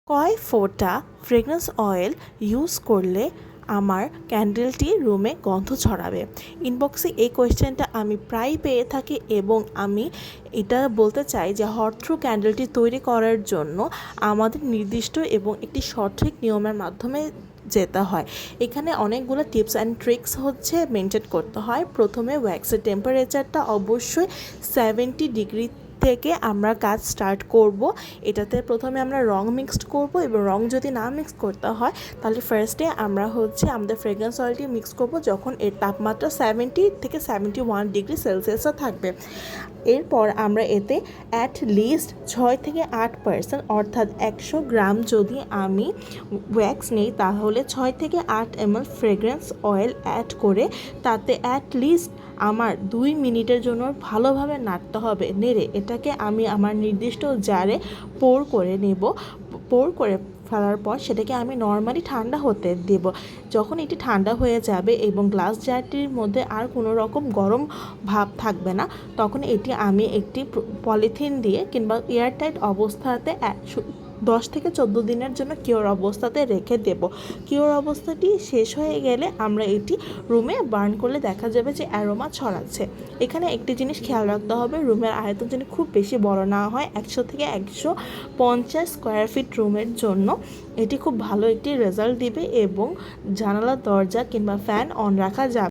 কয় ফোঁটা fragrance oil use করলে আমার ক্যান্ডেলটি রুমে গন্ধ ছড়াবে? ইনবক্সে এই কোয়েশ্চেনটা আমি প্রায় পেয়ে থাকি এবং আমি এটা বলতে চাই যে হট থ্রু ক্যান্ডেলটি তৈরি করার জন্য আমাদের নির্দিষ্ট এবং একটি সঠিক নিয়মের মাধ্যমে যেতে হয়। এখানে অনেকগুলো টিপস অ্যান্ড ট্রিক্স মেনটেন করতে হয়। প্রথমে ওয়্যাক্সের টেম্পারেচারটা অবশ্যই 70 ডিগ্রি থেকে আমরা কাজ স্টার্ট করব। এটাতে প্রথমে আমরা রং মিক্সড করব এবং রং যদি না মিক্স করতে হয় তাহলে ফার্স্টে আমরা আমাদের ফ্রেগ্রেন্স অয়েলটি মিক্স করব যখন এর তাপমাত্রা 70 থেকে 71 ডিগ্রি সেলসিয়াসে থাকবে। এরপর আমরা এতে অ্যাট লিস্ট 6 থেকে 8% অর্থাৎ 100 গ্রাম যদি আমি ওয়্যাক্স নেই তাহলে 6 থেকে 8 ml ফ্রেগ্রেন্স অয়েল অ্যাড করে তাতে অ্যাট লিস্ট আমার 2 মিনিটের জন্য ভালোভাবে নাড়তে হবে। নেড়ে এটাকে আমি আমার নির্দিষ্ট জারে পোর করে নেব। পোর করে ফেলার পর সেটাকে আমি নর্মালি ঠান্ডা হতে দেব। যখন এটি ঠান্ডা হয়ে যাবে এবং গ্লাস জারটির মধ্যে আর কোনো রকম গরম ভাব থাকবে না, তখন এটি আমি একটি পলিথিন দিয়ে কিংবা এয়ারটাইট অবস্থাতে 10 থেকে 14 দিনের জন্য কিওর অবস্থাতে রেখে দেব। কিওর অবস্থাটি শেষ হয়ে গেলে আমরা এটি রুমে বার্ন করলে দেখা যাবে যে অ্যারোমা ছড়াচ্ছে। এখানে একটি জিনিস খেয়াল রাখতে হবে, রুমের আয়তন যেন খুব বেশি বড় না হয়। 100 থেকে 150 স্কোয়ার ফিট রুমের জন্য এটি খুব ভালো একটি রেজাল্ট দিবে এবং জানালা দরজা কিংবা ফ্যান অন রাখা যাবে।